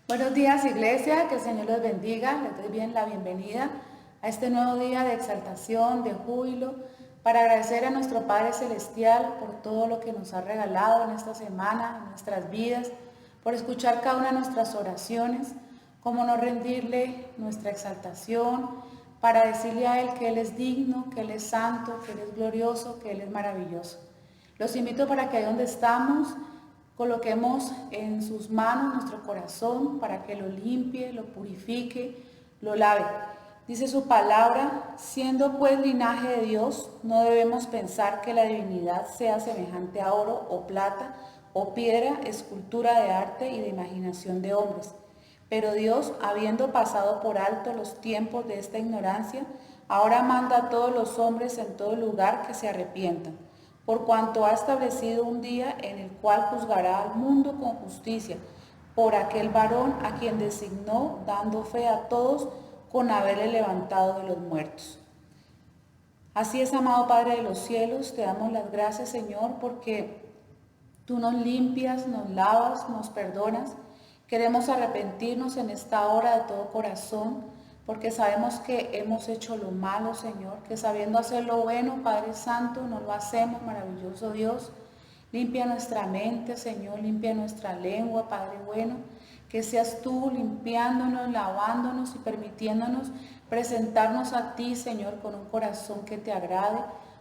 Buenos días, iglesia, que el Señor los bendiga. Les doy bien la bienvenida a este nuevo día de exaltación, de júbilo, para agradecer a nuestro Padre Celestial por todo lo que nos ha regalado en esta semana, en nuestras vidas, por escuchar cada una de nuestras oraciones, cómo no rendirle nuestra exaltación, para decirle a Él que Él es digno, que Él es santo, que Él es glorioso, que Él es maravilloso. Los invito para que ahí donde estamos, coloquemos en sus manos nuestro corazón para que lo limpie, lo purifique, lo lave. Dice su palabra: siendo pues linaje de Dios, no debemos pensar que la divinidad sea semejante a oro o plata o piedra, escultura de arte y de imaginación de hombres. Pero Dios, habiendo pasado por alto los tiempos de esta ignorancia, ahora manda a todos los hombres en todo lugar que se arrepientan, por cuanto ha establecido un día en el cual juzgará al mundo con justicia, por aquel varón a quien designó, dando fe a todos con haberle levantado de los muertos. Así es, amado Padre de los cielos, te damos las gracias, Señor, porque tú nos limpias, nos lavas, nos perdonas. Queremos arrepentirnos en esta hora de todo corazón, porque sabemos que hemos hecho lo malo, Señor, que sabiendo hacer lo bueno, Padre Santo, no lo hacemos, maravilloso Dios. Limpia nuestra mente, Señor, limpia nuestra lengua, Padre bueno, que seas tú limpiándonos, lavándonos y permitiéndonos presentarnos a ti, Señor, con un corazón que te agrade,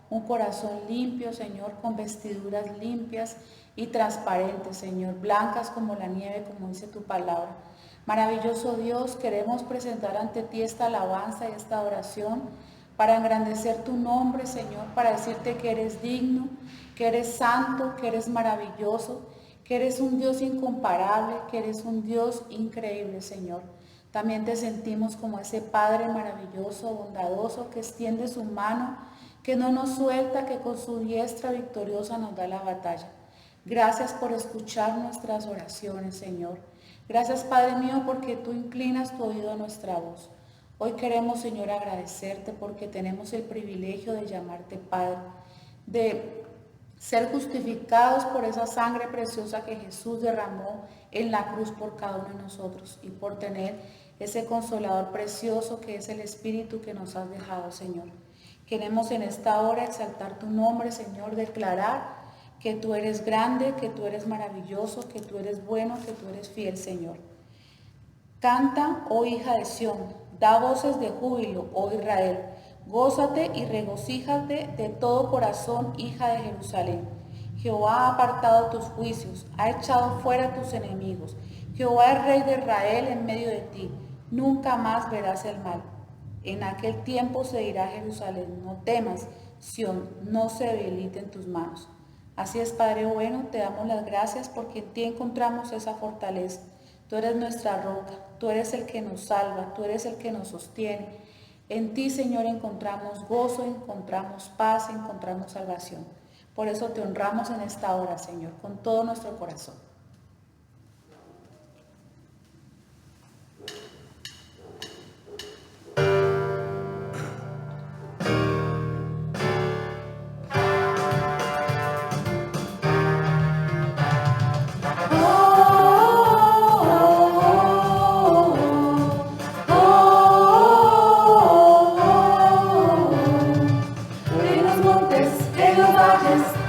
un corazón limpio, Señor, con vestiduras limpias y transparentes, Señor, blancas como la nieve, como dice tu palabra. Maravilloso Dios, queremos presentar ante ti esta alabanza y esta oración para engrandecer tu nombre, Señor, para decirte que eres digno, que eres santo, que eres maravilloso, que eres un Dios incomparable, que eres un Dios increíble, Señor. También te sentimos como ese Padre maravilloso, bondadoso, que extiende su mano, que no nos suelta, que con su diestra victoriosa nos da la batalla. Gracias por escuchar nuestras oraciones, Señor. Gracias, Padre mío, porque tú inclinas tu oído a nuestra voz. Hoy queremos, Señor, agradecerte porque tenemos el privilegio de llamarte Padre, de ser justificados por esa sangre preciosa que Jesús derramó en la cruz por cada uno de nosotros y por tener ese consolador precioso que es el Espíritu que nos has dejado, Señor. Queremos en esta hora exaltar tu nombre, Señor, declarar que tú eres grande, que tú eres maravilloso, que tú eres bueno, que tú eres fiel, Señor. Canta, oh hija de Sión, da voces de júbilo, oh Israel. Gózate y regocíjate de todo corazón, hija de Jerusalén. Jehová ha apartado tus juicios, ha echado fuera tus enemigos. Jehová es Rey de Israel en medio de ti. Nunca más verás el mal. En aquel tiempo se dirá a Jerusalén: no temas, Sión, no se debilite en tus manos. Así es, Padre bueno, te damos las gracias porque en ti encontramos esa fortaleza. Tú eres nuestra roca, tú eres el que nos salva, tú eres el que nos sostiene. En ti, Señor, encontramos gozo, encontramos paz, encontramos salvación. Por eso te honramos en esta hora, Señor, con todo nuestro corazón.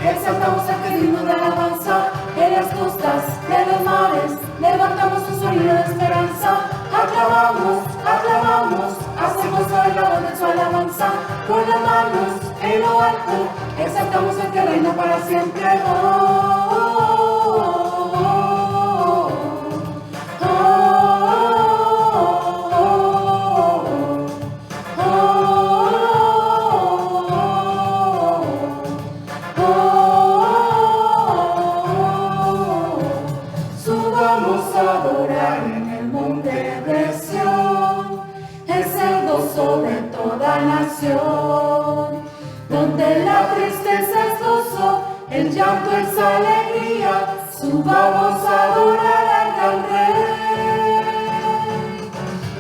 Exaltamos al que es digno de alabanza, en las costas de los mares, levantamos un sonido de esperanza. Aclamamos, aclamamos, hacemos oír la voz de su alabanza, con las manos en lo alto, exaltamos al que reina para siempre. Donde la tristeza es gozo, el llanto es alegría, subamos a adorar al gran Rey.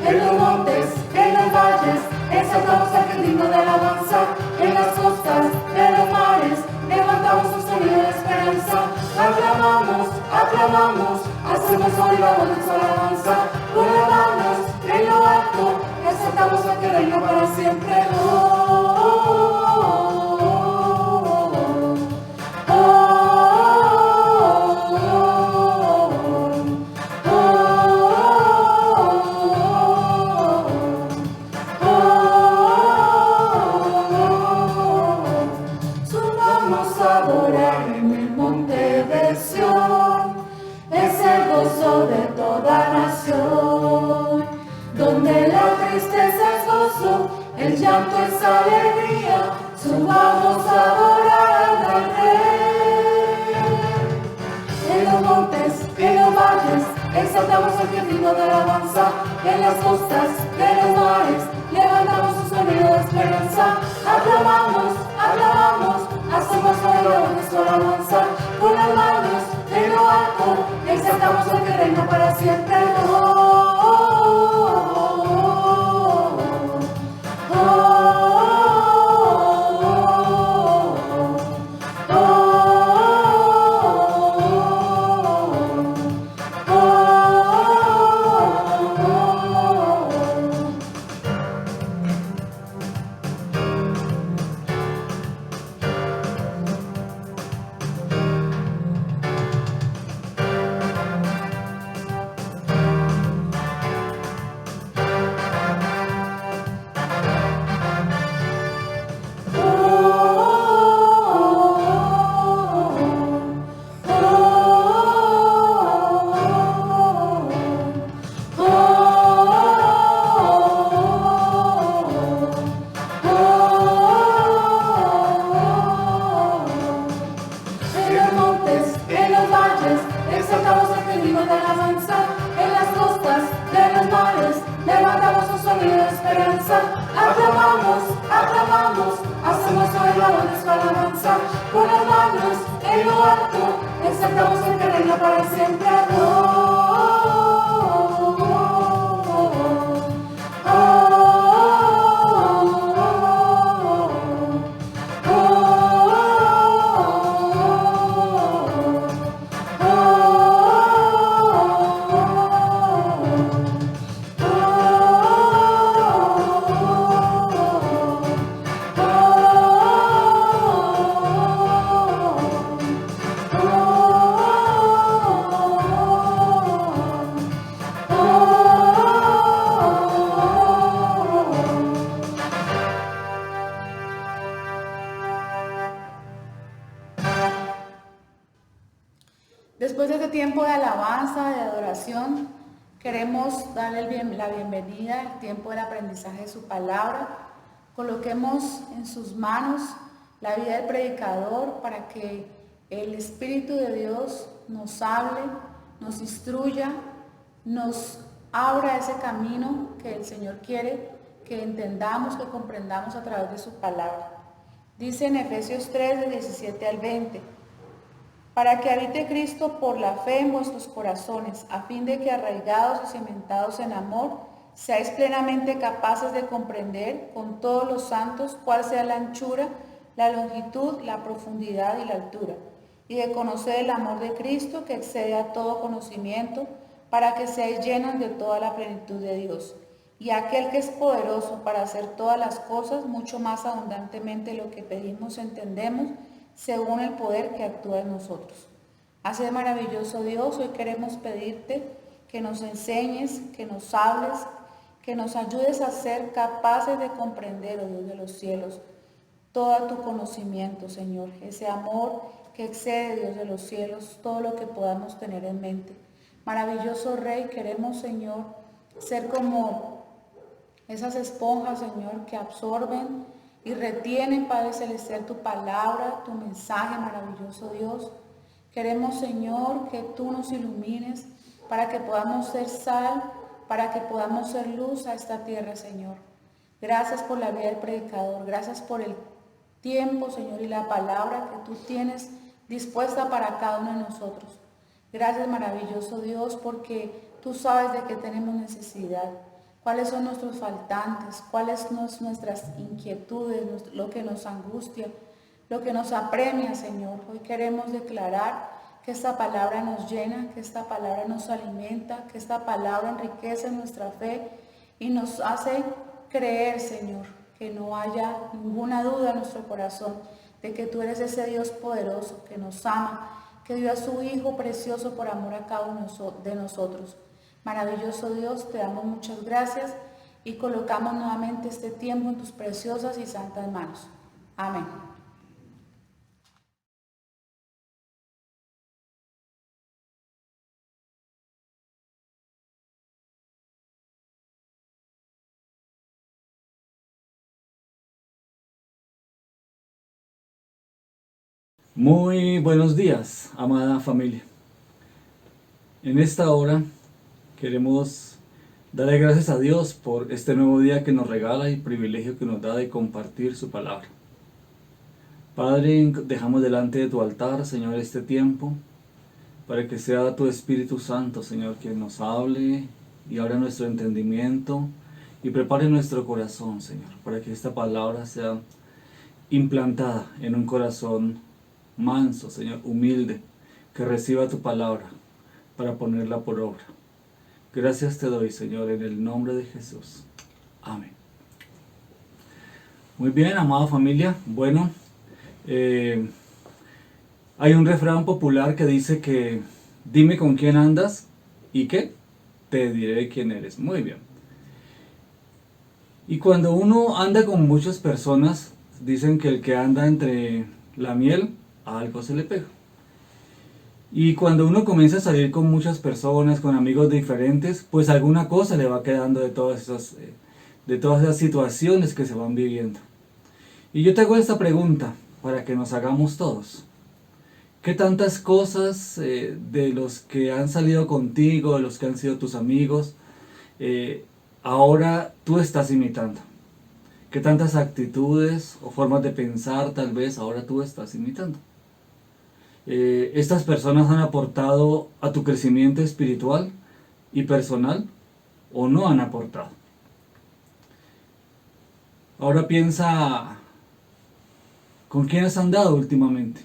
En los montes, en los valles, exaltamos al que es digno de alabanza, en las costas de los mares, levantamos un sonido de esperanza. Aclamamos, aclamamos, hacemos oír la voz de su alabanza. al que reina para siempre. Subamos a adorar en el monte de Sión, es el gozo de toda nación, donde la tristeza es gozo, el llanto es alegría. Subamos a adorar al gran Rey. En los montes, en los valles, exaltamos al que es digno de alabanza. En las costas de los mares, levantamos un sonido de esperanza. Aclamamos, aclamamos, hacemos oír de su alabanza. Con las manos en lo alto, exaltamos al que reina para siempre. Exaltamos al que es digno de alabanza. En las costas de los mares, levantamos un sonido de esperanza. Aclamamos, aclamamos, hacemos oír la voz de su alabanza. Con las manos en lo alto, exaltamos al que reina para siempre. Después de este tiempo de alabanza, de adoración, queremos darle la bienvenida al tiempo del aprendizaje de su palabra. Coloquemos en sus manos la vida del predicador para que el Espíritu de Dios nos hable, nos instruya, nos abra ese camino que el Señor quiere que entendamos, que comprendamos a través de su palabra. Dice en Efesios 3, de 17 al 20, para que habite Cristo por la fe en vuestros corazones, a fin de que arraigados y cimentados en amor, seáis plenamente capaces de comprender con todos los santos cuál sea la anchura, la longitud, la profundidad y la altura, y de conocer el amor de Cristo que excede a todo conocimiento, para que seáis llenos de toda la plenitud de Dios. Y aquel que es poderoso para hacer todas las cosas mucho más abundantemente de lo que pedimos, entendemos, según el poder que actúa en nosotros. Así de maravilloso Dios, hoy queremos pedirte que nos enseñes, que nos hables, que nos ayudes a ser capaces de comprender, oh Dios de los cielos, todo tu conocimiento, Señor, ese amor que excede, Dios de los cielos, todo lo que podamos tener en mente. Maravilloso Rey, queremos, Señor, ser como esas esponjas, Señor, que absorben y retienen, Padre Celestial, tu palabra, tu mensaje, maravilloso Dios. Queremos, Señor, que tú nos ilumines para que podamos ser sal, para que podamos ser luz a esta tierra, Señor. Gracias por la vida del predicador, gracias por el tiempo, Señor, y la palabra que tú tienes dispuesta para cada uno de nosotros. Gracias, maravilloso Dios, porque tú sabes de qué tenemos necesidad. Cuáles son nuestros faltantes, cuáles son nuestras inquietudes, lo que nos angustia, lo que nos apremia, Señor. Hoy queremos declarar que esta palabra nos llena, que esta palabra nos alimenta, que esta palabra enriquece nuestra fe y nos hace creer, Señor, que no haya ninguna duda en nuestro corazón de que tú eres ese Dios poderoso que nos ama, que dio a su Hijo precioso por amor a cada uno de nosotros. Maravilloso Dios, te damos muchas gracias y colocamos nuevamente este tiempo en tus preciosas y santas manos. Amén. Muy buenos días, amada familia. En esta hora queremos darle gracias a Dios por este nuevo día que nos regala y el privilegio que nos da de compartir su palabra. Padre, dejamos delante de tu altar, Señor, este tiempo para que sea tu Espíritu Santo, Señor, quien nos hable y abra nuestro entendimiento y prepare nuestro corazón, Señor, para que esta palabra sea implantada en un corazón manso, Señor, humilde, que reciba tu palabra para ponerla por obra. Gracias te doy, Señor, en el nombre de Jesús. Amén. Muy bien, amada familia. Bueno, hay un refrán popular que dice que dime con quién andas y que te diré quién eres. Muy bien. Y cuando uno anda con muchas personas, dicen que el que anda entre la miel, a algo se le pega. Y cuando uno comienza a salir con muchas personas, con amigos diferentes, pues alguna cosa le va quedando de todas esas situaciones que se van viviendo. Y yo te hago esta pregunta para que nos hagamos todos. ¿Qué tantas cosas de los que han salido contigo, de los que han sido tus amigos, ahora tú estás imitando? ¿Qué tantas actitudes o formas de pensar tal vez ahora tú estás imitando? ¿Estas personas han aportado a tu crecimiento espiritual y personal o no han aportado? Ahora piensa, ¿con quién has andado últimamente?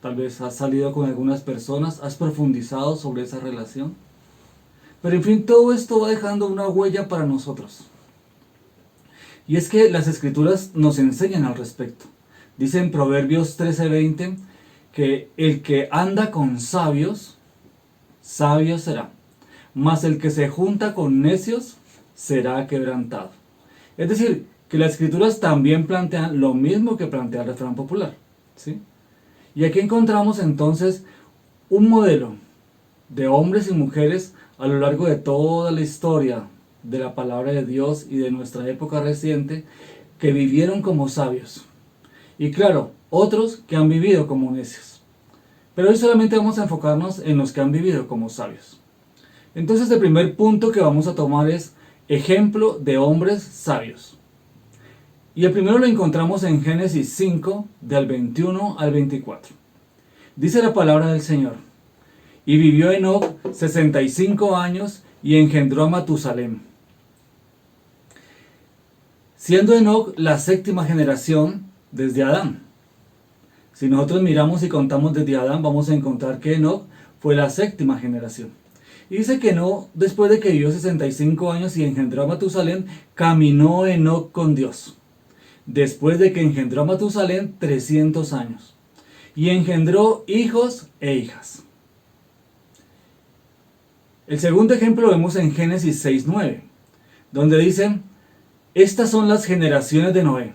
Tal vez has salido con algunas personas, has profundizado sobre esa relación. Pero en fin, todo esto va dejando una huella para nosotros. Y es que las Escrituras nos enseñan al respecto. Dice en Proverbios 13:20 que el que anda con sabios, sabio será. Mas el que se junta con necios será quebrantado. Es decir, que las Escrituras también plantean lo mismo que plantea el refrán popular, ¿sí? Y aquí encontramos entonces un modelo de hombres y mujeres a lo largo de toda la historia de la palabra de Dios y de nuestra época reciente, que vivieron como sabios. Y claro, otros que han vivido como necios. Pero hoy solamente vamos a enfocarnos en los que han vivido como sabios. Entonces el primer punto que vamos a tomar es ejemplo de hombres sabios. Y el primero lo encontramos en Génesis 5, del 21 al 24. Dice la palabra del Señor: y vivió Enoc 65 años y engendró a Matusalem. Siendo Enoc la séptima generación desde Adán. Si nosotros miramos y contamos desde Adán, vamos a encontrar que Enoc fue la séptima generación. Y dice que no, después de que vivió 65 años y engendró a Matusalem, caminó Enoc con Dios. Después de que engendró a Matusalem 300 años. Y engendró hijos e hijas. El segundo ejemplo lo vemos en Génesis 6:9, donde dicen: estas son las generaciones de Noé.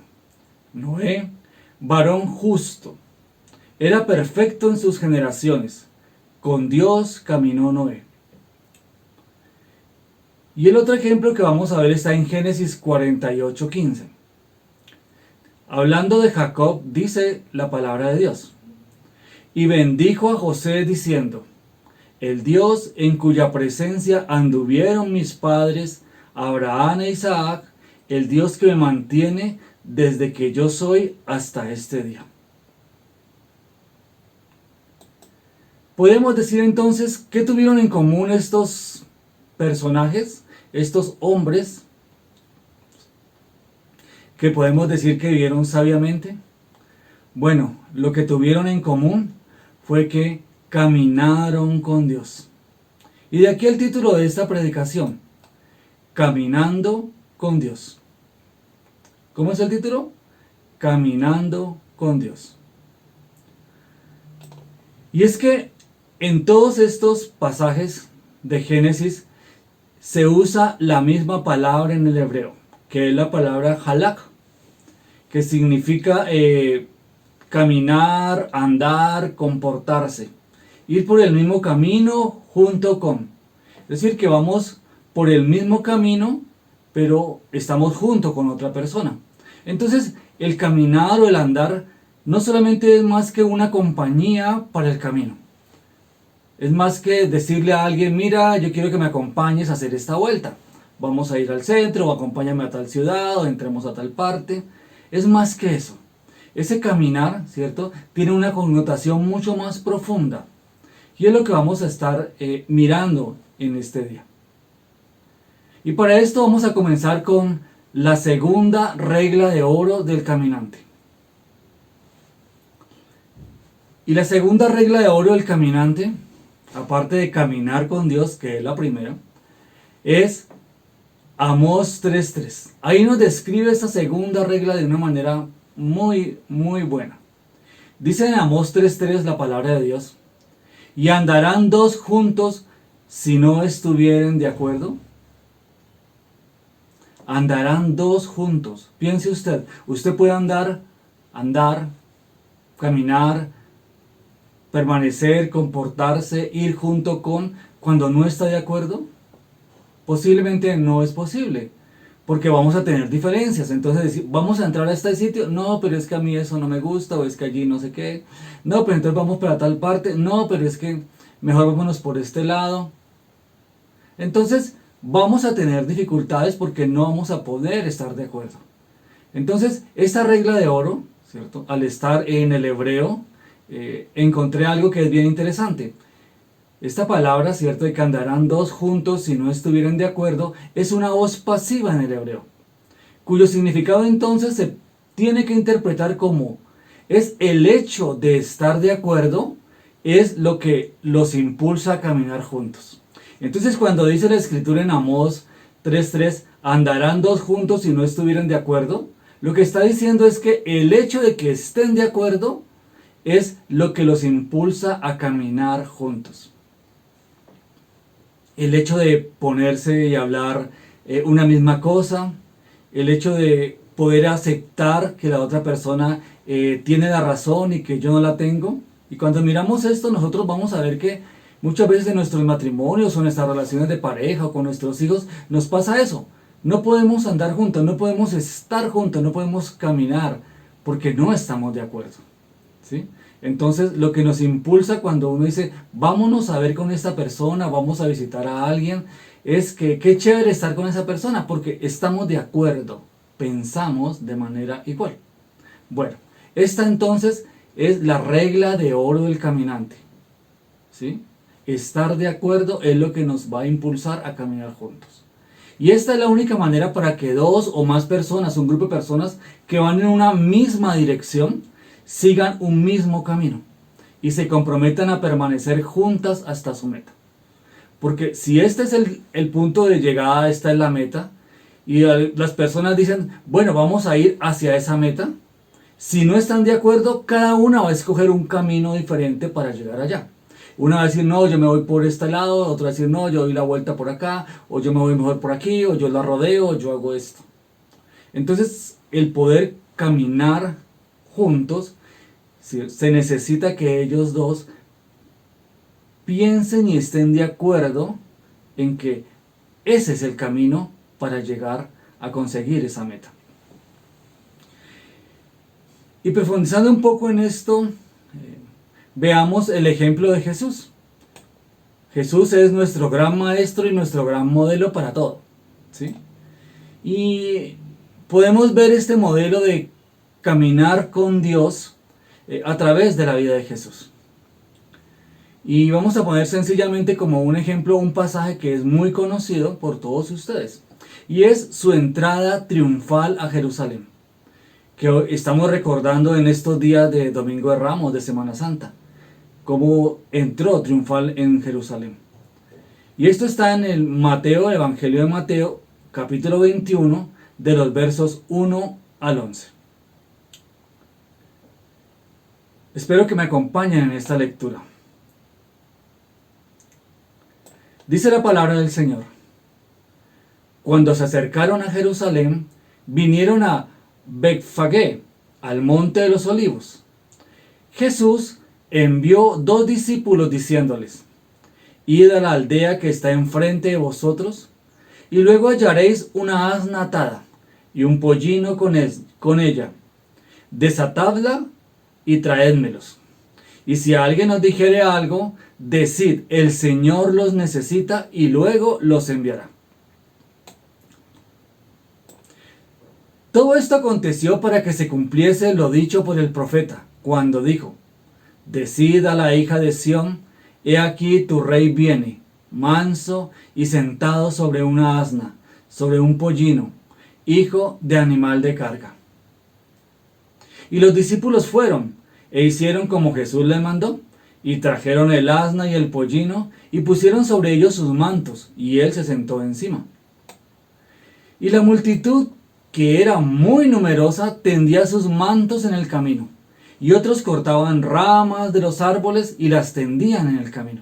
Noé, varón justo, era perfecto en sus generaciones. Con Dios caminó Noé. Y el otro ejemplo que vamos a ver está en Génesis 48:15. Hablando de Jacob, dice la palabra de Dios: y bendijo a José diciendo: el Dios en cuya presencia anduvieron mis padres, Abraham e Isaac, el Dios que me mantiene desde que yo soy hasta este día. Podemos decir entonces, ¿qué tuvieron en común estos personajes, estos hombres, que podemos decir que vivieron sabiamente? Bueno, lo que tuvieron en común fue que caminaron con Dios. Y de aquí el título de esta predicación: caminando con Dios. ¿Cómo es el título? Caminando con Dios. Y es que en todos estos pasajes de Génesis se usa la misma palabra en el hebreo, que es la palabra halak, que significa caminar, andar, comportarse, ir por el mismo camino junto con. Es decir, que vamos por el mismo camino, pero estamos junto con otra persona. Entonces, el caminar o el andar no solamente es más que una compañía para el camino. Es más que decirle a alguien, mira, yo quiero que me acompañes a hacer esta vuelta. Vamos a ir al centro, o acompáñame a tal ciudad, o entremos a tal parte. Es más que eso. Ese caminar, ¿cierto?, tiene una connotación mucho más profunda. Y es lo que vamos a estar mirando en este día. Y para esto vamos a comenzar con la segunda regla de oro del caminante. Y la segunda regla de oro del caminante, aparte de caminar con Dios, que es la primera, es Amós 3:3. Ahí nos describe esa segunda regla de una manera muy, muy buena. Dice en Amós 3:3 la palabra de Dios: ¿y andarán dos juntos si no estuvieren de acuerdo? Andarán dos juntos. Piense usted, usted puede andar, caminar, permanecer, comportarse, ir junto con, cuando no está de acuerdo. Posiblemente no es posible, porque vamos a tener diferencias. Entonces, vamos a entrar a este sitio, no, pero es que a mí eso no me gusta, o es que allí no sé qué, no, pero entonces vamos para tal parte, no, pero es que mejor vámonos por este lado. Entonces vamos a tener dificultades porque no vamos a poder estar de acuerdo. Entonces, esta regla de oro, ¿cierto?, al estar en el hebreo, encontré algo que es bien interesante. Esta palabra, ¿cierto?, de que andarán dos juntos si no estuvieran de acuerdo, es una voz pasiva en el hebreo, cuyo significado entonces se tiene que interpretar como es el hecho de estar de acuerdo, es lo que los impulsa a caminar juntos. Entonces, cuando dice la escritura en Amós 3:3, andarán dos juntos si no estuvieran de acuerdo, lo que está diciendo es que el hecho de que estén de acuerdo es lo que los impulsa a caminar juntos. El hecho de ponerse y hablar una misma cosa, el hecho de poder aceptar que la otra persona tiene la razón y que yo no la tengo. Y cuando miramos esto, nosotros vamos a ver que muchas veces en nuestros matrimonios o en nuestras relaciones de pareja o con nuestros hijos nos pasa eso. No podemos andar juntos, no podemos estar juntos, no podemos caminar porque no estamos de acuerdo, ¿sí? Entonces, lo que nos impulsa cuando uno dice, vámonos a ver con esta persona, vamos a visitar a alguien, es que qué chévere estar con esa persona porque estamos de acuerdo, pensamos de manera igual. Bueno, esta entonces es la regla de oro del caminante, ¿sí? Estar de acuerdo es lo que nos va a impulsar a caminar juntos. Y esta es la única manera para que dos o más personas, un grupo de personas que van en una misma dirección, sigan un mismo camino y se comprometan a permanecer juntas hasta su meta. Porque si este es el punto de llegada, esta es la meta, y las personas dicen, bueno, vamos a ir hacia esa meta, si no están de acuerdo, cada una va a escoger un camino diferente para llegar allá. Una va a decir, no, yo me voy por este lado, otra va a decir, no, yo doy la vuelta por acá, o yo me voy mejor por aquí, o yo la rodeo, o yo hago esto. Entonces, el poder caminar juntos, se necesita que ellos dos piensen y estén de acuerdo en que ese es el camino para llegar a conseguir esa meta. Y profundizando un poco en esto, veamos el ejemplo de Jesús. Jesús es nuestro gran maestro y nuestro gran modelo para todo, ¿sí? Y podemos ver este modelo de caminar con Dios a través de la vida de Jesús. Y vamos a poner sencillamente como un ejemplo un pasaje que es muy conocido por todos ustedes. Y es su entrada triunfal a Jerusalén, que hoy estamos recordando en estos días de Domingo de Ramos, de Semana Santa, cómo entró triunfal en Jerusalén. Y esto está en el Evangelio de Mateo, capítulo 21, de los versos 1 al 11. Espero que me acompañen en esta lectura. Dice la palabra del Señor: Cuando se acercaron a Jerusalén, vinieron a Betfagé, al monte de los olivos. Jesús envió 2 discípulos diciéndoles: Id a la aldea que está enfrente de vosotros, y luego hallaréis una asna atada y un pollino con ella. Desatadla y traédmelos. Y si alguien os dijere algo, decid: el Señor los necesita, y luego los enviará. Todo esto aconteció para que se cumpliese lo dicho por el profeta, cuando dijo: Decid a la hija de Sión: he aquí tu rey viene, manso y sentado sobre una asna, sobre un pollino, hijo de animal de carga. Y los discípulos fueron e hicieron como Jesús les mandó, y trajeron el asna y el pollino, y pusieron sobre ellos sus mantos, y él se sentó encima. Y la multitud, que era muy numerosa, tendía sus mantos en el camino, y otros cortaban ramas de los árboles y las tendían en el camino.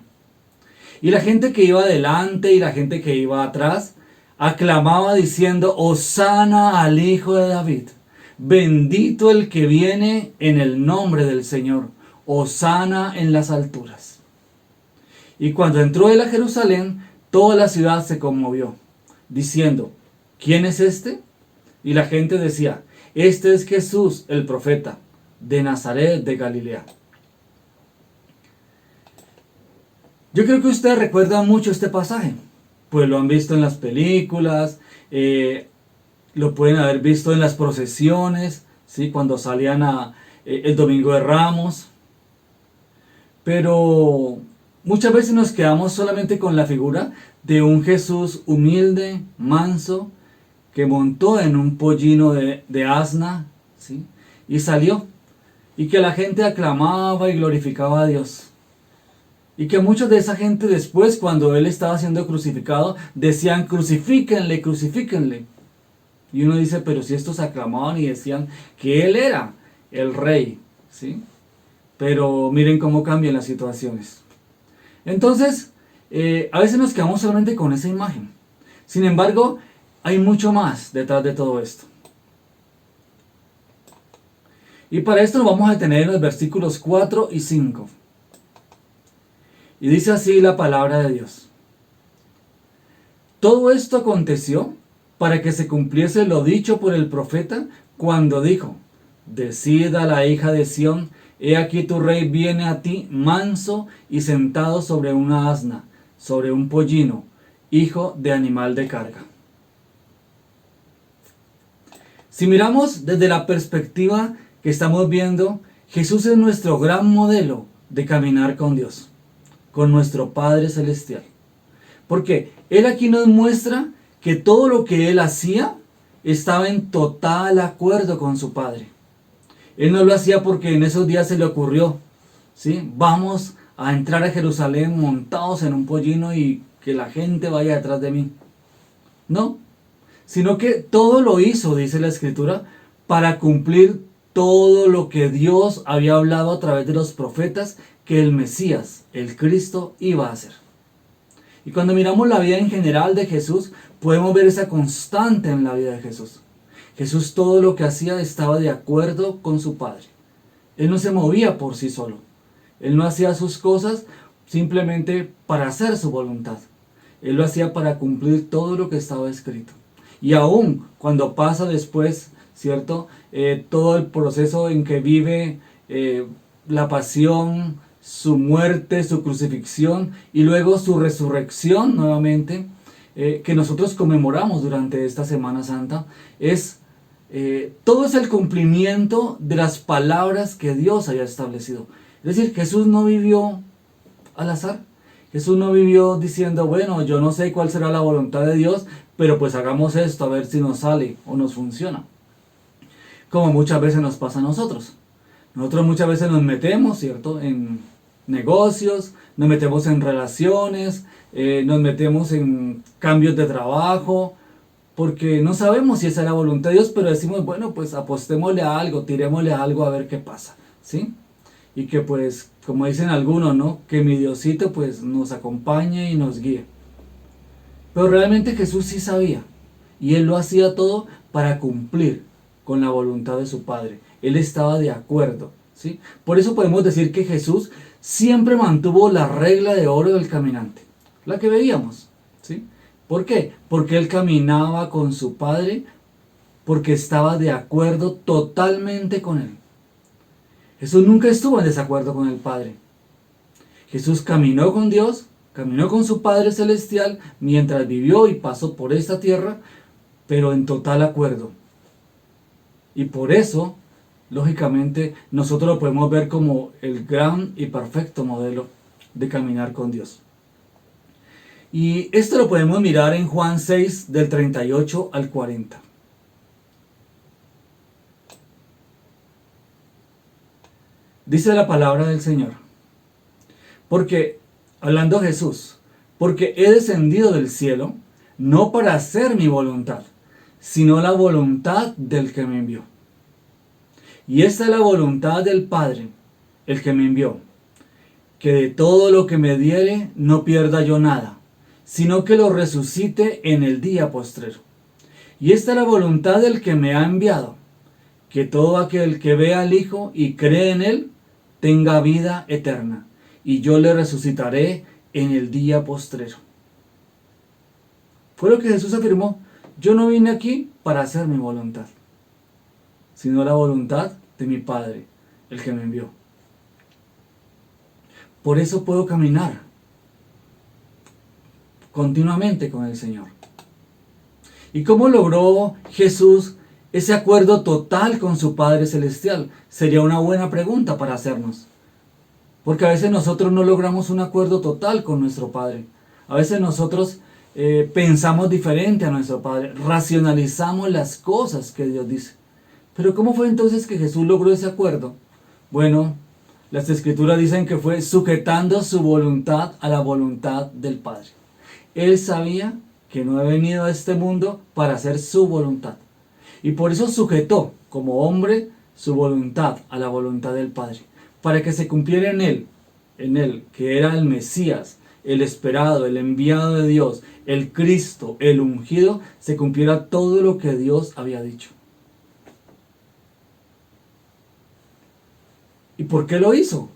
Y la gente que iba delante y la gente que iba atrás aclamaba diciendo: Hosana al Hijo de David, bendito el que viene en el nombre del Señor, hosana en las alturas. Y cuando entró él a Jerusalén, toda la ciudad se conmovió, diciendo: ¿quién es este? Y la gente decía: este es Jesús el profeta, de Nazaret de Galilea. Yo creo que ustedes recuerdan mucho este pasaje, pues lo han visto en las películas, lo pueden haber visto en las procesiones, ¿sí? Cuando salían el Domingo de Ramos. Pero muchas veces nos quedamos solamente con la figura de un Jesús humilde, manso, que montó en un pollino de asna, ¿sí? Y salió, y que la gente aclamaba y glorificaba a Dios. Y que muchos de esa gente después, cuando él estaba siendo crucificado, decían: crucifíquenle, crucifíquenle. Y uno dice: pero si estos aclamaban y decían que él era el rey, ¿sí? Pero miren cómo cambian las situaciones. Entonces, a veces nos quedamos solamente con esa imagen. Sin embargo, hay mucho más detrás de todo esto. Y para esto nos vamos a detener en los versículos 4 y 5. Y dice así la palabra de Dios: Todo esto aconteció para que se cumpliese lo dicho por el profeta, cuando dijo: Decid a la hija de Sión: he aquí tu rey viene a ti, manso y sentado sobre una asna, sobre un pollino, hijo de animal de carga. Si miramos desde la perspectiva que estamos viendo, Jesús es nuestro gran modelo de caminar con Dios, con nuestro Padre Celestial. Porque Él aquí nos muestra que todo lo que Él hacía estaba en total acuerdo con su Padre. Él no lo hacía porque en esos días se le ocurrió, ¿sí? Vamos a entrar a Jerusalén montados en un pollino y que la gente vaya detrás de mí. No, sino que todo lo hizo, dice la Escritura, para cumplir todo lo que Dios había hablado a través de los profetas que el Mesías, el Cristo, iba a hacer. Y cuando miramos la vida en general de Jesús, podemos ver esa constante en la vida de Jesús. Jesús, todo lo que hacía estaba de acuerdo con su Padre. Él no se movía por sí solo. Él no hacía sus cosas simplemente para hacer su voluntad. Él lo hacía para cumplir todo lo que estaba escrito. Y aún cuando pasa después, ¿cierto? Todo el proceso en que vive la pasión, su muerte, su crucifixión y luego su resurrección nuevamente, que nosotros conmemoramos durante esta Semana Santa, todo es el cumplimiento de las palabras que Dios había establecido. Es decir, Jesús no vivió al azar. Jesús no vivió diciendo: bueno, yo no sé cuál será la voluntad de Dios, pero pues hagamos esto a ver si nos sale o nos funciona. Como muchas veces nos pasa a nosotros. Nosotros muchas veces nos metemos, ¿cierto?, en negocios, nos metemos en relaciones, nos metemos en cambios de trabajo, porque no sabemos si esa es la voluntad de Dios, pero decimos, bueno, pues apostémosle a algo, tirémosle a algo a ver qué pasa, ¿sí? Y que pues, como dicen algunos, ¿no? Que mi Diosito pues nos acompañe y nos guíe. Pero realmente Jesús sí sabía, y Él lo hacía todo para cumplir con la voluntad de su Padre. Él estaba de acuerdo, ¿sí? Por eso podemos decir que Jesús siempre mantuvo la regla de oro del caminante, la que veíamos, ¿sí? ¿Por qué? Porque Él caminaba con su Padre, porque estaba de acuerdo totalmente con Él. Jesús nunca estuvo en desacuerdo con el Padre. Jesús caminó con Dios, caminó con su Padre Celestial mientras vivió y pasó por esta tierra, pero en total acuerdo. Y por eso, lógicamente, nosotros lo podemos ver como el gran y perfecto modelo de caminar con Dios. Y esto lo podemos mirar en Juan 6, del 38 al 40. Dice la palabra del Señor. Porque, hablando Jesús, porque he descendido del cielo, no para hacer mi voluntad, sino la voluntad del que me envió. Y esta es la voluntad del Padre, el que me envió, que de todo lo que me diere no pierda yo nada, sino que lo resucite en el día postrero. Y esta es la voluntad del que me ha enviado, que todo aquel que vea al Hijo y cree en Él, tenga vida eterna, y yo le resucitaré en el día postrero. Fue lo que Jesús afirmó. Yo no vine aquí para hacer mi voluntad, sino la voluntad de mi Padre, el que me envió. Por eso puedo caminar continuamente con el Señor. ¿Y cómo logró Jesús ese acuerdo total con su Padre Celestial? Sería una buena pregunta para hacernos. Porque a veces nosotros no logramos un acuerdo total con nuestro Padre. A veces nosotros pensamos diferente a nuestro Padre. Racionalizamos las cosas que Dios dice. Pero ¿cómo fue entonces que Jesús logró ese acuerdo? Bueno, las Escrituras dicen que fue sujetando su voluntad a la voluntad del Padre. Él sabía que no había venido a este mundo para hacer su voluntad. Y por eso sujetó, como hombre, su voluntad a la voluntad del Padre. Para que se cumpliera en él, que era el Mesías, el esperado, el enviado de Dios, el Cristo, el ungido, se cumpliera todo lo que Dios había dicho. ¿Y por qué lo hizo?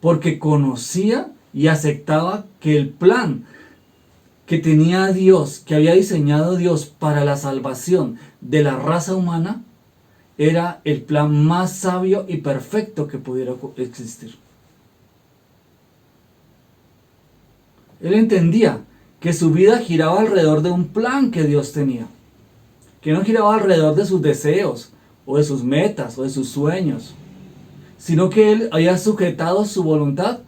Porque conocía y aceptaba que el plan que tenía Dios, que había diseñado Dios para la salvación de la raza humana, era el plan más sabio y perfecto que pudiera existir. Él entendía que su vida giraba alrededor de un plan que Dios tenía, que no giraba alrededor de sus deseos, o de sus metas, o de sus sueños, sino que Él había sujetado su voluntad,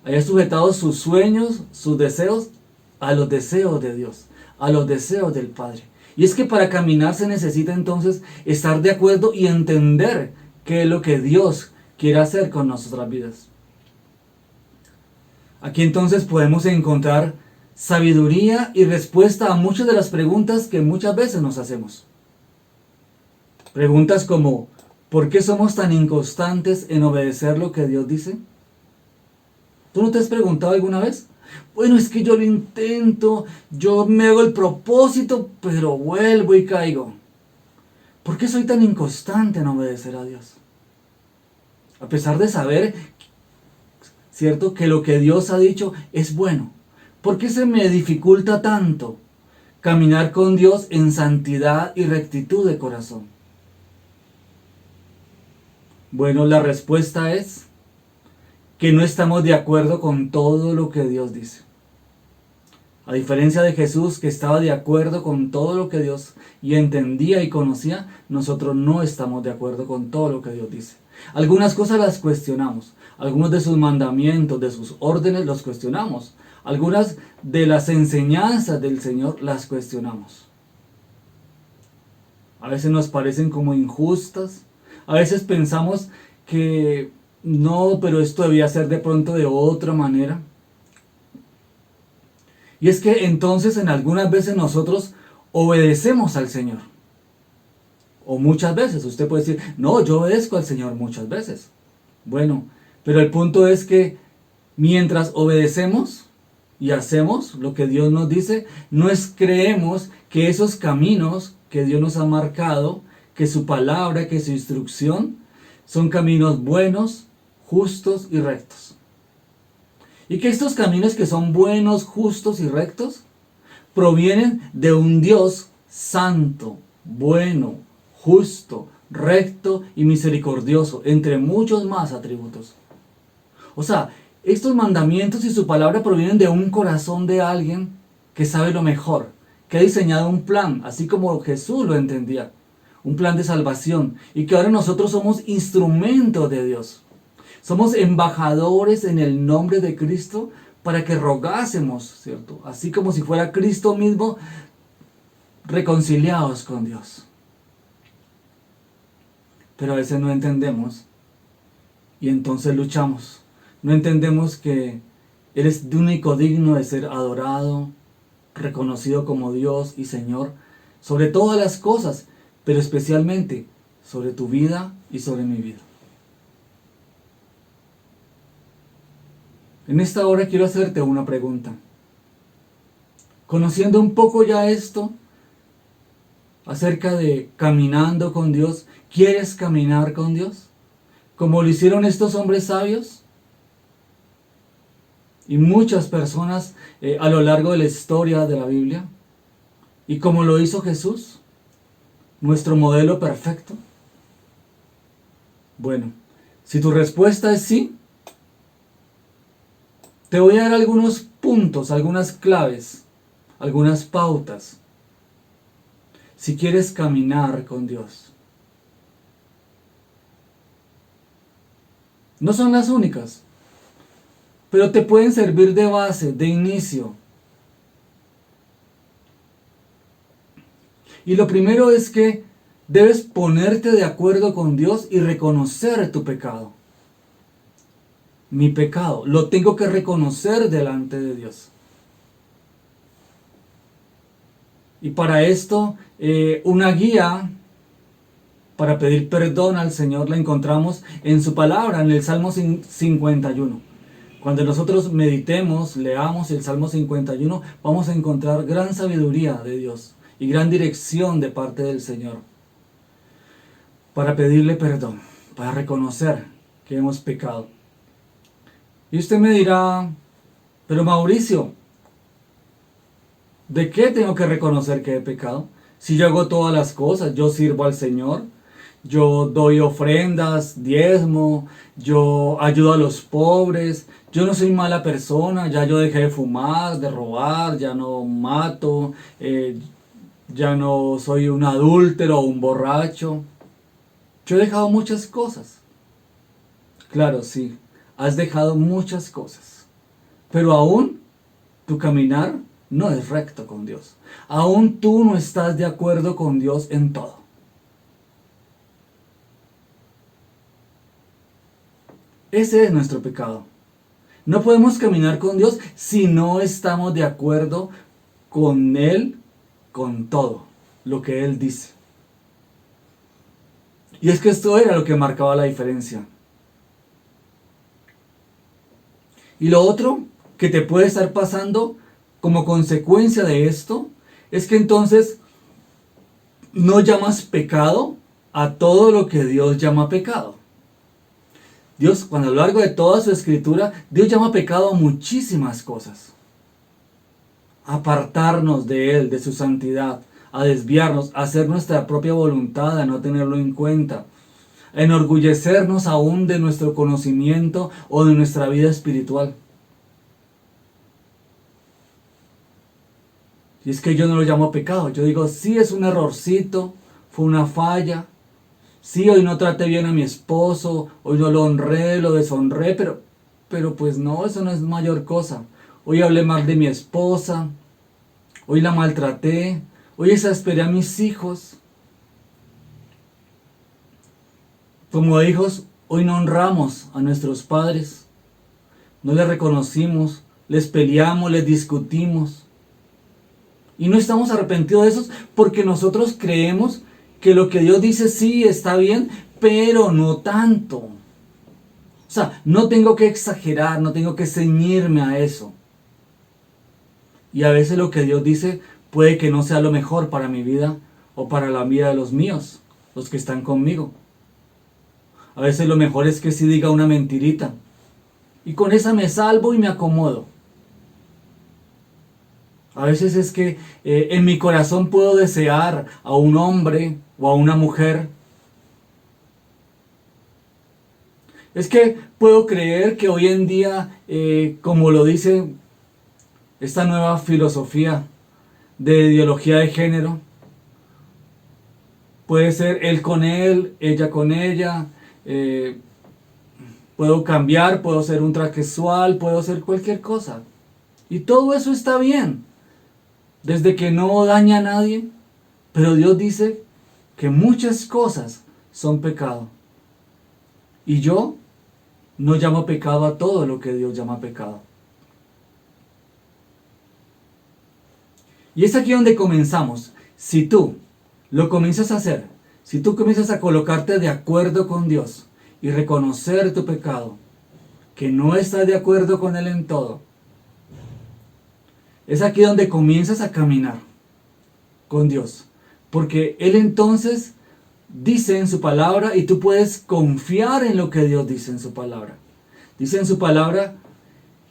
había sujetado sus sueños, sus deseos, a los deseos de Dios, a los deseos del Padre. Y es que para caminar se necesita entonces estar de acuerdo y entender qué es lo que Dios quiere hacer con nuestras vidas. Aquí entonces podemos encontrar sabiduría y respuesta a muchas de las preguntas que muchas veces nos hacemos. Preguntas como, ¿por qué somos tan inconstantes en obedecer lo que Dios dice? ¿Tú no te has preguntado alguna vez? Bueno, es que yo lo intento, yo me hago el propósito, pero vuelvo y caigo. ¿Por qué soy tan inconstante en obedecer a Dios? A pesar de saber, ¿cierto?, que lo que Dios ha dicho es bueno. ¿Por qué se me dificulta tanto caminar con Dios en santidad y rectitud de corazón? Bueno, la respuesta es que no estamos de acuerdo con todo lo que Dios dice. A diferencia de Jesús, que estaba de acuerdo con todo lo que Dios y entendía y conocía, nosotros no estamos de acuerdo con todo lo que Dios dice. Algunas cosas las cuestionamos, algunos de sus mandamientos, de sus órdenes los cuestionamos, algunas de las enseñanzas del Señor las cuestionamos. A veces nos parecen como injustas, a veces pensamos que no, pero esto debía ser de pronto de otra manera. Y es que entonces en algunas veces nosotros obedecemos al Señor. O muchas veces, usted puede decir, no, yo obedezco al Señor muchas veces. Bueno, pero el punto es que mientras obedecemos y hacemos lo que Dios nos dice, no creemos que esos caminos que Dios nos ha marcado, que su palabra, que su instrucción, son caminos buenos, justos y rectos. Y que estos caminos que son buenos, justos y rectos, provienen de un Dios santo, bueno, justo, recto y misericordioso, entre muchos más atributos. O sea, estos mandamientos y su palabra provienen de un corazón de alguien que sabe lo mejor, que ha diseñado un plan, así como Jesús lo entendía, un plan de salvación, y que ahora nosotros somos instrumentos de Dios. Somos embajadores en el nombre de Cristo para que rogásemos, ¿cierto? Así como si fuera Cristo mismo, reconciliados con Dios. Pero a veces no entendemos y entonces luchamos. No entendemos que Él es único digno de ser adorado, reconocido como Dios y Señor sobre todas las cosas, pero especialmente sobre tu vida y sobre mi vida. En esta hora quiero hacerte una pregunta. Conociendo un poco ya esto acerca de caminando con Dios, ¿quieres caminar con Dios? Como lo hicieron estos hombres sabios y muchas personas a lo largo de la historia de la Biblia, y como lo hizo Jesús, nuestro modelo perfecto. Bueno, si tu respuesta es sí, te voy a dar algunos puntos, algunas claves, algunas pautas, si quieres caminar con Dios. No son las únicas, pero te pueden servir de base, de inicio. Y lo primero es que debes ponerte de acuerdo con Dios y reconocer tu pecado. Mi pecado, lo tengo que reconocer delante de Dios. Y para esto, una guía para pedir perdón al Señor la encontramos en su palabra, en el Salmo 51. Cuando nosotros meditemos, leamos el Salmo 51, vamos a encontrar gran sabiduría de Dios y gran dirección de parte del Señor para pedirle perdón, para reconocer que hemos pecado. Y usted me dirá, pero Mauricio, ¿de qué tengo que reconocer que he pecado? Si yo hago todas las cosas, yo sirvo al Señor, yo doy ofrendas, diezmo, yo ayudo a los pobres, yo no soy mala persona, ya yo dejé de fumar, de robar, ya no mato, ya no soy un adúltero o un borracho. Yo he dejado muchas cosas. Claro, sí, has dejado muchas cosas, pero aún tu caminar no es recto con Dios. Aún tú no estás de acuerdo con Dios en todo. Ese es nuestro pecado. No podemos caminar con Dios si no estamos de acuerdo con Él, con todo lo que Él dice. Y es que esto era lo que marcaba la diferencia. Y lo otro que te puede estar pasando como consecuencia de esto es que entonces no llamas pecado a todo lo que Dios llama pecado. Dios, cuando a lo largo de toda su escritura, Dios llama pecado a muchísimas cosas. A apartarnos de Él, de su santidad, a desviarnos, a hacer nuestra propia voluntad, a no tenerlo en cuenta, a enorgullecernos aún de nuestro conocimiento o de nuestra vida espiritual. Y es que yo no lo llamo pecado, yo digo, sí es un errorcito, fue una falla, sí, hoy no traté bien a mi esposo, hoy no lo honré, lo deshonré, pero pues no, eso no es mayor cosa. Hoy hablé mal de mi esposa, hoy la maltraté, hoy exasperé a mis hijos. Como hijos, hoy no honramos a nuestros padres, no les reconocimos, les peleamos, les discutimos. Y no estamos arrepentidos de eso porque nosotros creemos que lo que Dios dice sí está bien, pero no tanto. O sea, no tengo que exagerar, no tengo que ceñirme a eso. Y a veces lo que Dios dice puede que no sea lo mejor para mi vida o para la vida de los míos, los que están conmigo. A veces lo mejor es que sí diga una mentirita. Y con esa me salvo y me acomodo. A veces es que en mi corazón puedo desear a un hombre o a una mujer. Es que puedo creer que hoy en día, como lo dice esta nueva filosofía de ideología de género, puede ser él con él, ella con ella, puedo cambiar, puedo ser un transexual, puedo ser cualquier cosa. Y todo eso está bien, desde que no daña a nadie, pero Dios dice que muchas cosas son pecado. Y yo no llamo pecado a todo lo que Dios llama pecado. Y es aquí donde comenzamos. Si tú lo comienzas a hacer, si tú comienzas a colocarte de acuerdo con Dios y reconocer tu pecado, que no estás de acuerdo con Él en todo, es aquí donde comienzas a caminar con Dios. Porque Él entonces dice en su palabra y tú puedes confiar en lo que Dios dice en su palabra. Dice en su palabra,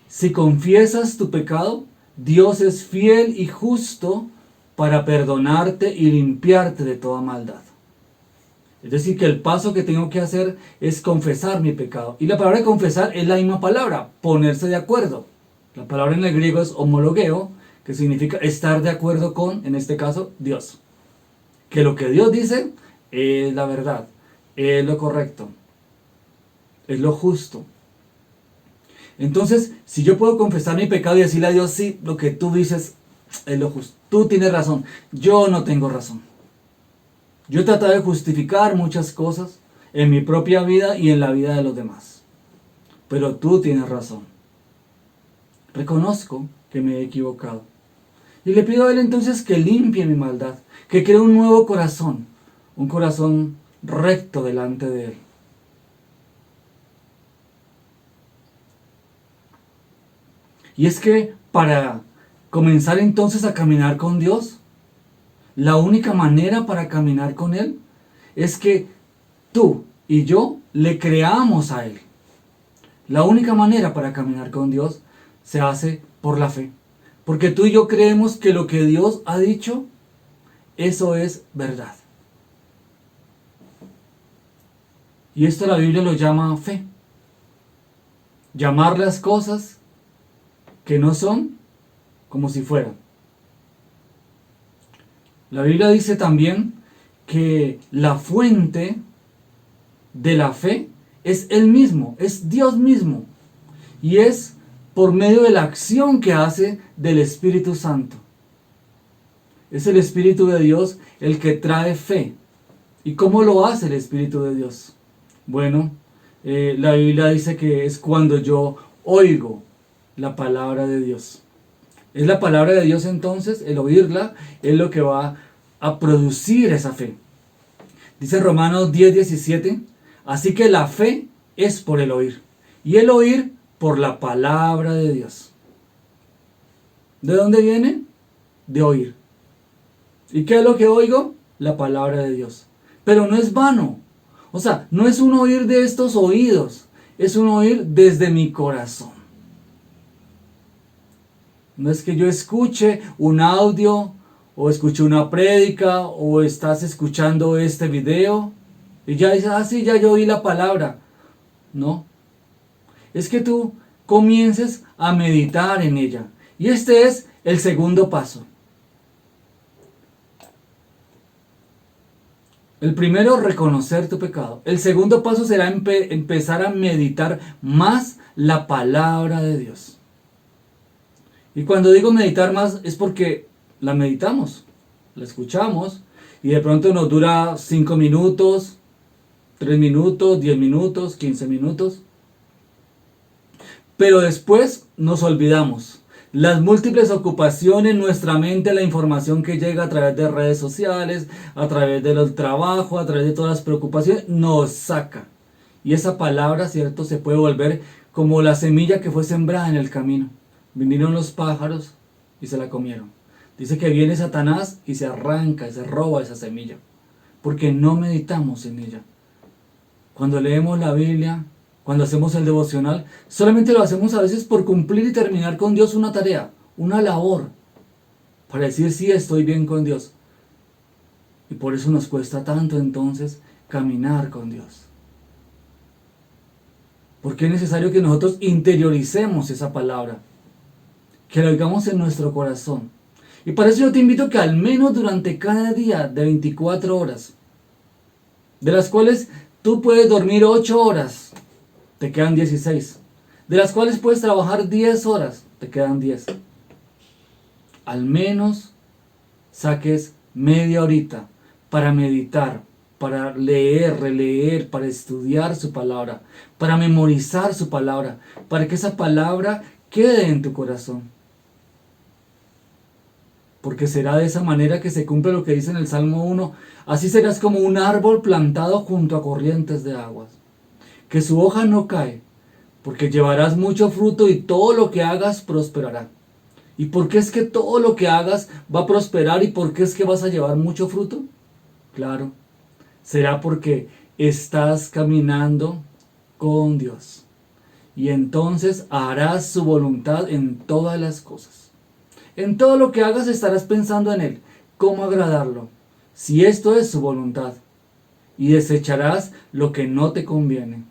si confiesas tu pecado, Dios es fiel y justo para perdonarte y limpiarte de toda maldad. Es decir, que el paso que tengo que hacer es confesar mi pecado. Y la palabra confesar es la misma palabra, ponerse de acuerdo. La palabra en el griego es homologeo, que significa estar de acuerdo con, en este caso, Dios. Que lo que Dios dice es la verdad, es lo correcto, es lo justo. Entonces, si yo puedo confesar mi pecado y decirle a Dios, sí, lo que tú dices es lo justo. Tú tienes razón, yo no tengo razón. Yo he tratado de justificar muchas cosas en mi propia vida y en la vida de los demás. Pero tú tienes razón. Reconozco que me he equivocado. Y le pido a Él entonces que limpie mi maldad, que cree un nuevo corazón, un corazón recto delante de Él. Y es que para comenzar entonces a caminar con Dios, la única manera para caminar con Él es que tú y yo le creamos a Él. La única manera para caminar con Dios se hace por la fe. Porque tú y yo creemos que lo que Dios ha dicho, eso es verdad. Y esto la Biblia lo llama fe. Llamar las cosas que no son como si fueran. La Biblia dice también que la fuente de la fe es Él mismo, es Dios mismo. Y es por medio de la acción que hace del Espíritu Santo. Es el Espíritu de Dios el que trae fe. ¿Y cómo lo hace el Espíritu de Dios? Bueno, la Biblia dice que es cuando yo oigo la palabra de Dios. Es la palabra de Dios entonces, el oírla, es lo que va a producir esa fe. Dice Romanos 10:17, así que la fe es por el oír, y el oír por la palabra de Dios. ¿De dónde viene? De oír. ¿Y qué es lo que oigo? La palabra de Dios. Pero no es vano. O sea, no es un oír de estos oídos, es un oír desde mi corazón. No es que yo escuche un audio o escuche una prédica o estás escuchando este video y ya dices, ah sí, ya yo oí la palabra. No. Es que tú comiences a meditar en ella. Y este es el segundo paso. El primero, reconocer tu pecado. El segundo paso será empezar a meditar más la palabra de Dios. Y cuando digo meditar más es porque la meditamos, la escuchamos y de pronto nos dura 5 minutos, 3 minutos, 10 minutos, 15 minutos. Pero después nos olvidamos. Las múltiples ocupaciones, nuestra mente, la información que llega a través de redes sociales, a través del trabajo, a través de todas las preocupaciones, nos saca. Y esa palabra, ¿cierto?, se puede volver como la semilla que fue sembrada en el camino. Vinieron los pájaros y se la comieron. Dice que viene Satanás y se arranca, y se roba esa semilla, porque no meditamos en ella. Cuando leemos la Biblia, cuando hacemos el devocional, solamente lo hacemos a veces por cumplir y terminar con Dios una tarea, una labor, para decir sí, estoy bien con Dios. Y por eso nos cuesta tanto entonces caminar con Dios. Porque es necesario que nosotros interioricemos esa palabra, que la oigamos en nuestro corazón. Y para eso yo te invito que al menos durante cada día de 24 horas, de las cuales tú puedes dormir 8 horas, te quedan 16. De las cuales puedes trabajar 10 horas, te quedan 10. Al menos saques media horita para meditar, para leer, releer, para estudiar su palabra, para memorizar su palabra, para que esa palabra quede en tu corazón. Porque será de esa manera que se cumple lo que dice en el Salmo 1. Así serás como un árbol plantado junto a corrientes de aguas, que su hoja no cae, porque llevarás mucho fruto y todo lo que hagas prosperará. ¿Y por qué es que todo lo que hagas va a prosperar y por qué es que vas a llevar mucho fruto? Claro, será porque estás caminando con Dios. Y entonces harás su voluntad en todas las cosas. En todo lo que hagas estarás pensando en Él, cómo agradarlo, si esto es su voluntad. Y desecharás lo que no te conviene.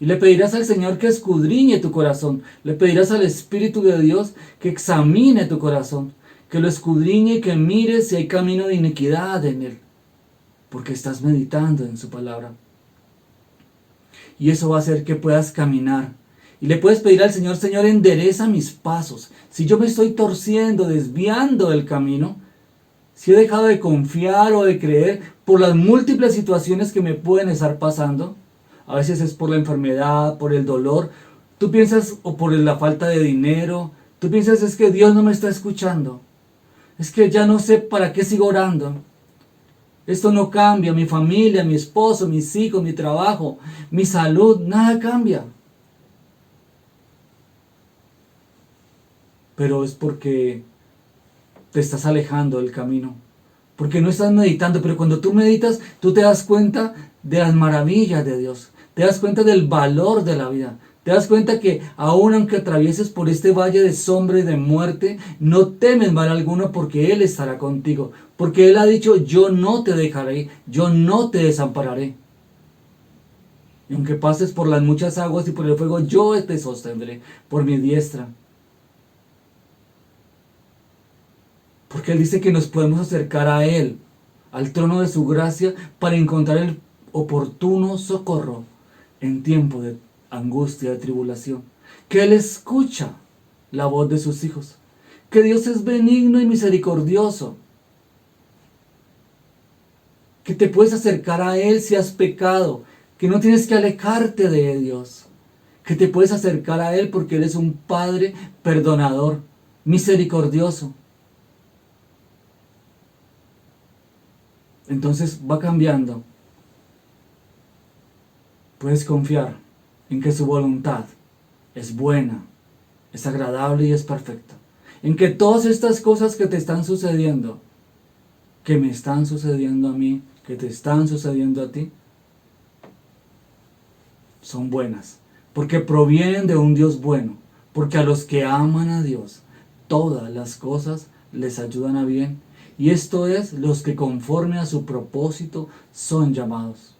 Y le pedirás al Señor que escudriñe tu corazón. Le pedirás al Espíritu de Dios que examine tu corazón, que lo escudriñe y que mire si hay camino de iniquidad en él, porque estás meditando en su palabra. Y eso va a hacer que puedas caminar. Y le puedes pedir al Señor: Señor, endereza mis pasos. Si yo me estoy torciendo, desviando del camino, si he dejado de confiar o de creer por las múltiples situaciones que me pueden estar pasando, a veces es por la enfermedad, por el dolor, tú piensas, o por la falta de dinero, tú piensas es que Dios no me está escuchando, es que ya no sé para qué sigo orando, esto no cambia, mi familia, mi esposo, mis hijos, mi trabajo, mi salud, nada cambia. Pero es porque te estás alejando del camino, porque no estás meditando. Pero cuando tú meditas, tú te das cuenta de las maravillas de Dios, te das cuenta del valor de la vida, te das cuenta que aun aunque atravieses por este valle de sombra y de muerte, no temes mal alguno, porque Él estará contigo, porque Él ha dicho: yo no te dejaré, yo no te desampararé. Y aunque pases por las muchas aguas y por el fuego, yo te sostendré por mi diestra. Porque Él dice que nos podemos acercar a Él, al trono de su gracia, para encontrar el oportuno socorro en tiempo de angustia, de tribulación. Que Él escucha la voz de sus hijos. Que Dios es benigno y misericordioso. Que te puedes acercar a Él si has pecado. Que no tienes que alejarte de Dios. Que te puedes acercar a Él porque Él es un Padre perdonador, misericordioso. Entonces va cambiando. Puedes confiar en que su voluntad es buena, es agradable y es perfecta. En que todas estas cosas que te están sucediendo, que me están sucediendo a mí, que te están sucediendo a ti, son buenas. Porque provienen de un Dios bueno. Porque a los que aman a Dios, todas las cosas les ayudan a bien. Y esto es, los que conforme a su propósito son llamados.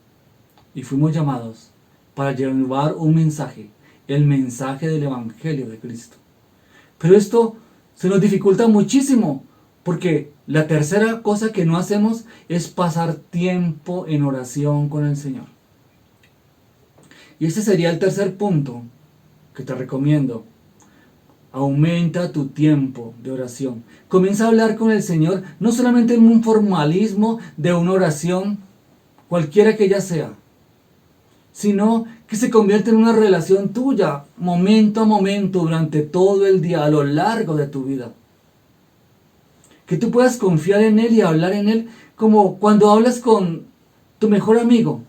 Y fuimos llamados para llevar un mensaje, el mensaje del Evangelio de Cristo. Pero esto se nos dificulta muchísimo, porque la tercera cosa que no hacemos es pasar tiempo en oración con el Señor. Y ese sería el tercer punto que te recomiendo. Aumenta tu tiempo de oración. Comienza a hablar con el Señor, no solamente en un formalismo de una oración, cualquiera que ella sea, sino que se convierte en una relación tuya, momento a momento, durante todo el día, a lo largo de tu vida. Que tú puedas confiar en Él y hablar en Él como cuando hablas con tu mejor amigo,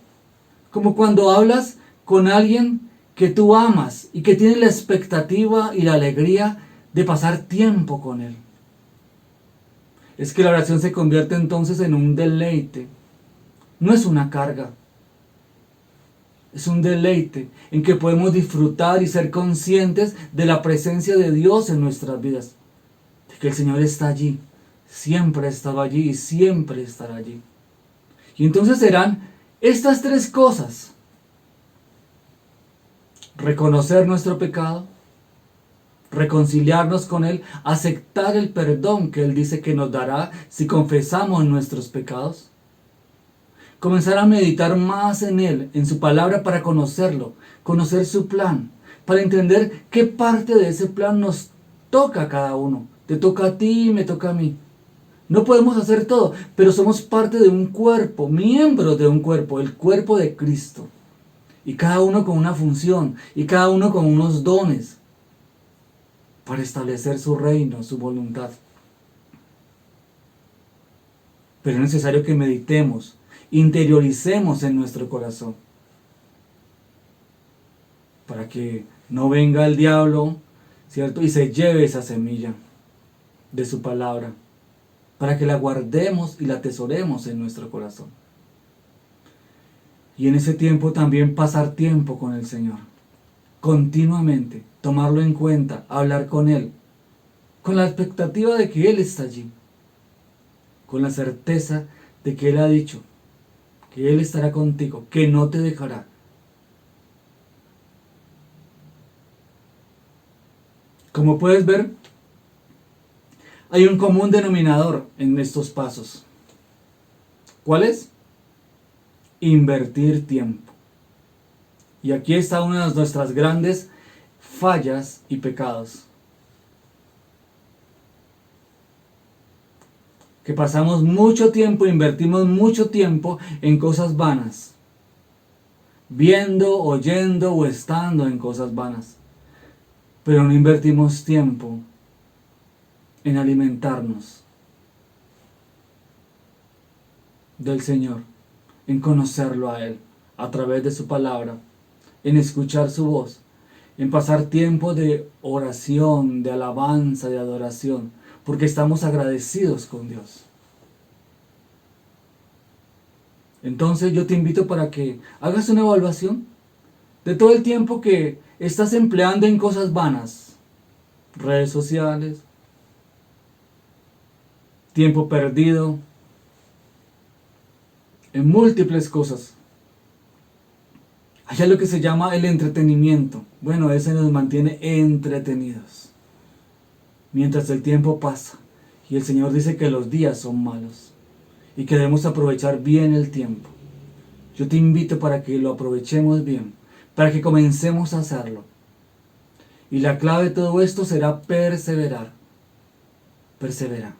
como cuando hablas con alguien que tú amas y que tienes la expectativa y la alegría de pasar tiempo con Él. Es que la oración se convierte entonces en un deleite, no es una carga. Es un deleite en que podemos disfrutar y ser conscientes de la presencia de Dios en nuestras vidas. De que el Señor está allí, siempre ha estado allí y siempre estará allí. Y entonces serán estas tres cosas: reconocer nuestro pecado, reconciliarnos con Él, aceptar el perdón que Él dice que nos dará si confesamos nuestros pecados, comenzar a meditar más en Él, en su palabra, para conocerlo, conocer su plan, para entender qué parte de ese plan nos toca a cada uno. Te toca a ti y me toca a mí. No podemos hacer todo, pero somos parte de un cuerpo, miembros de un cuerpo, el cuerpo de Cristo. Y cada uno con una función, y cada uno con unos dones, para establecer su reino, su voluntad. Pero es necesario que meditemos, interioricemos en nuestro corazón, para que no venga el diablo, ¿cierto?, y se lleve esa semilla de su palabra, para que la guardemos y la atesoremos en nuestro corazón. Y en ese tiempo también pasar tiempo con el Señor, continuamente, tomarlo en cuenta, hablar con Él, con la expectativa de que Él está allí, con la certeza de que Él ha dicho que Él estará contigo, que no te dejará. Como puedes ver, hay un común denominador en estos pasos. ¿Cuál es? Invertir tiempo. Y aquí está una de nuestras grandes fallas y pecados. Que pasamos mucho tiempo, invertimos mucho tiempo en cosas vanas, viendo, oyendo o estando en cosas vanas, pero no invertimos tiempo en alimentarnos del Señor, en conocerlo a Él a través de su palabra, en escuchar su voz, en pasar tiempo de oración, de alabanza, de adoración, porque estamos agradecidos con Dios. Entonces yo te invito para que hagas una evaluación de todo el tiempo que estás empleando en cosas vanas, redes sociales, tiempo perdido en múltiples cosas. Hay algo que se llama el entretenimiento. Bueno, ese nos mantiene entretenidos mientras el tiempo pasa, y el Señor dice que los días son malos y que debemos aprovechar bien el tiempo. Yo te invito para que lo aprovechemos bien, para que comencemos a hacerlo. Y la clave de todo esto será perseverar. Persevera.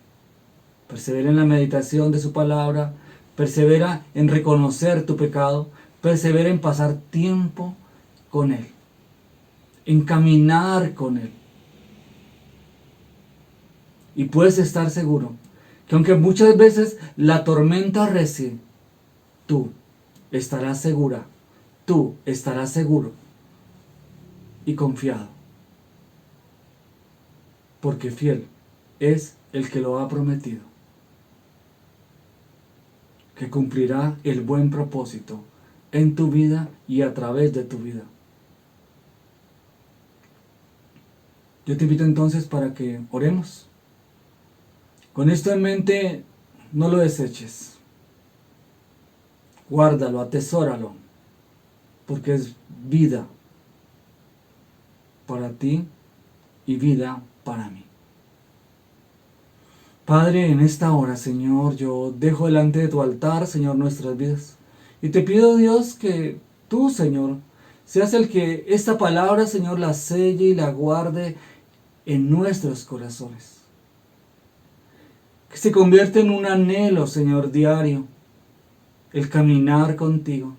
Persevera en la meditación de su palabra, persevera en reconocer tu pecado, persevera en pasar tiempo con Él, en caminar con Él. Y puedes estar seguro que aunque muchas veces la tormenta arrecie, tú estarás segura, tú estarás seguro y confiado, porque fiel es el que lo ha prometido, que cumplirá el buen propósito en tu vida y a través de tu vida. Yo te invito entonces para que oremos. Con esto en mente, no lo deseches. Guárdalo, atesóralo, porque es vida para ti y vida para mí. Padre, en esta hora, Señor, yo dejo delante de tu altar, Señor, nuestras vidas. Y te pido, Dios, que tú, Señor, seas el que esta palabra, Señor, la selle y la guarde en nuestros corazones. Que se convierta en un anhelo, Señor, diario, el caminar contigo,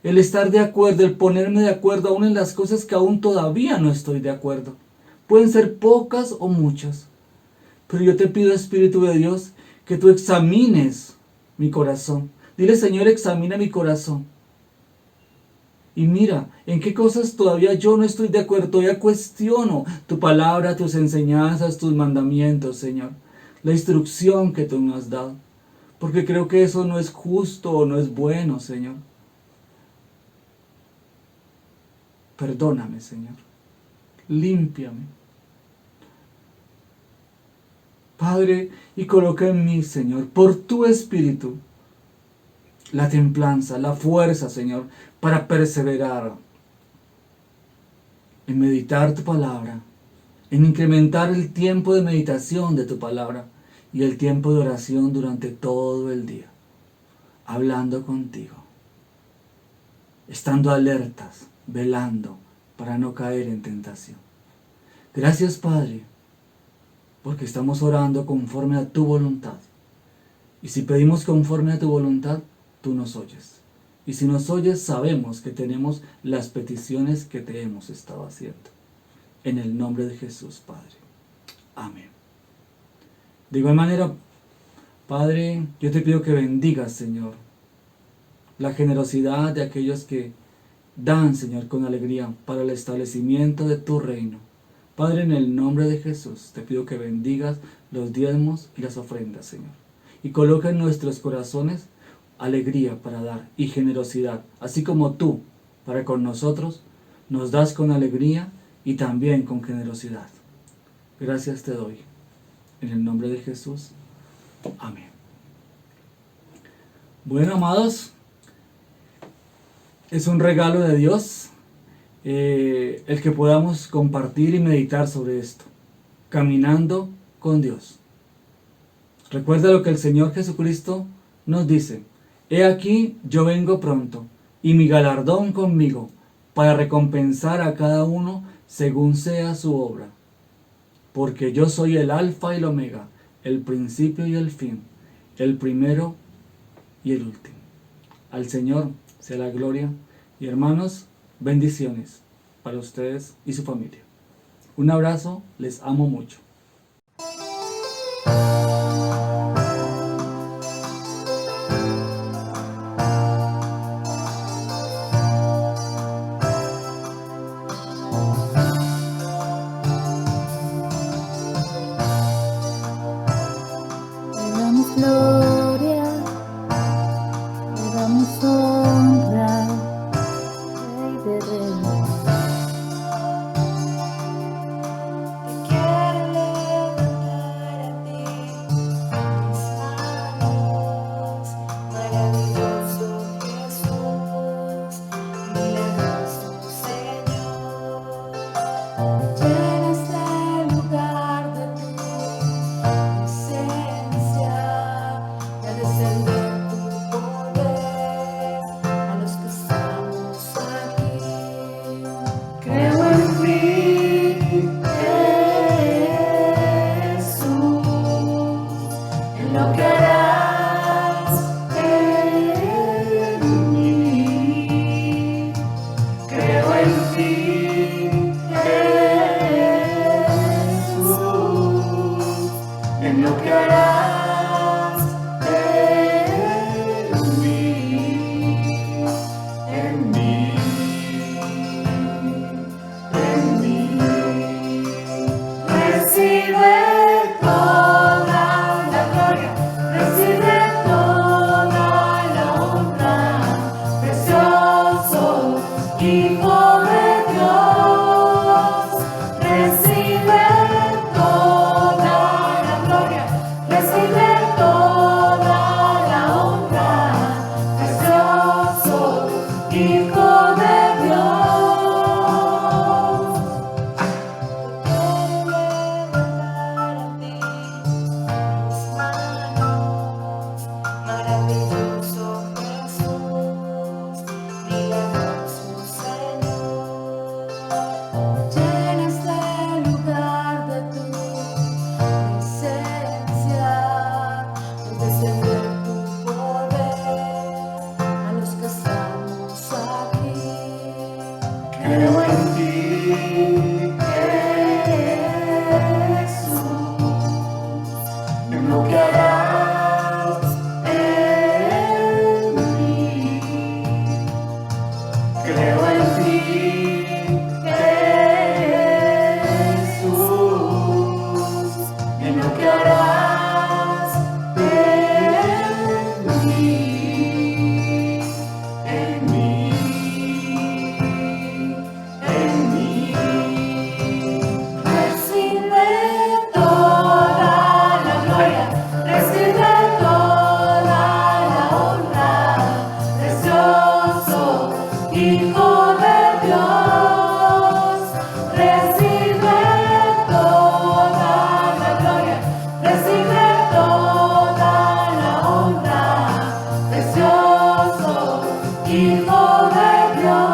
el estar de acuerdo, el ponerme de acuerdo aún en las cosas que aún todavía no estoy de acuerdo. Pueden ser pocas o muchas, pero yo te pido, Espíritu de Dios, que tú examines mi corazón. Dile, Señor, examina mi corazón. Y mira, en qué cosas todavía yo no estoy de acuerdo, todavía cuestiono tu palabra, tus enseñanzas, tus mandamientos, Señor. La instrucción que tú me has dado. Porque creo que eso no es justo o no es bueno, Señor. Perdóname, Señor. Límpiame. Padre, y coloca en mí, Señor, por tu Espíritu, la templanza, la fuerza, Señor, para perseverar en meditar tu palabra, en incrementar el tiempo de meditación de tu palabra y el tiempo de oración durante todo el día, hablando contigo, estando alertas, velando para no caer en tentación. Gracias, Padre, porque estamos orando conforme a tu voluntad. Y si pedimos conforme a tu voluntad, tú nos oyes. Y si nos oyes, sabemos que tenemos las peticiones que te hemos estado haciendo. En el nombre de Jesús, Padre. Amén. De igual manera, Padre, yo te pido que bendigas, Señor, la generosidad de aquellos que dan, Señor, con alegría para el establecimiento de tu reino. Padre, en el nombre de Jesús, te pido que bendigas los diezmos y las ofrendas, Señor. Y coloca en nuestros corazones alegría para dar y generosidad, así como tú, para con nosotros, nos das con alegría y también con generosidad. Gracias te doy. En el nombre de Jesús. Amén. Bueno, amados, es un regalo de Dios el que podamos compartir y meditar sobre esto, caminando con Dios. Recuerda lo que el Señor Jesucristo nos dice: he aquí, yo vengo pronto, y mi galardón conmigo, para recompensar a cada uno según sea su obra. Porque yo soy el Alfa y el Omega, el principio y el fin, el primero y el último. Al Señor sea la gloria. Y hermanos, bendiciones para ustedes y su familia. Un abrazo, les amo mucho. Le damos gloria, le damos honra, Rey de Reyes. Te quiero levantar a ti mis manos, maravilloso Jesús, milagroso Señor. Llena este lugar de tu presencia, de descender tu poder a los que estamos aquí. Creo en ti, Jesús, en lo que harás en mí. Creo en ti, Jesús, en lo que harás en mí, en mí, en mí. Recibe toda la gloria, recibe toda la honra, precioso Hijo de Dios, recibe toda la gloria, recibe toda la honra, precioso Hijo de Dios.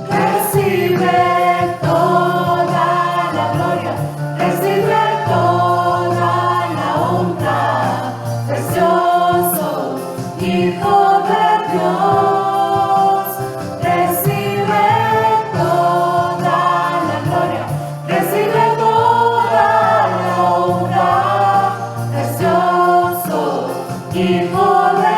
Recibe toda la gloria, recibe toda la honra, precioso Hijo de Dios, recibe toda la gloria, recibe toda la honra, precioso Hijo de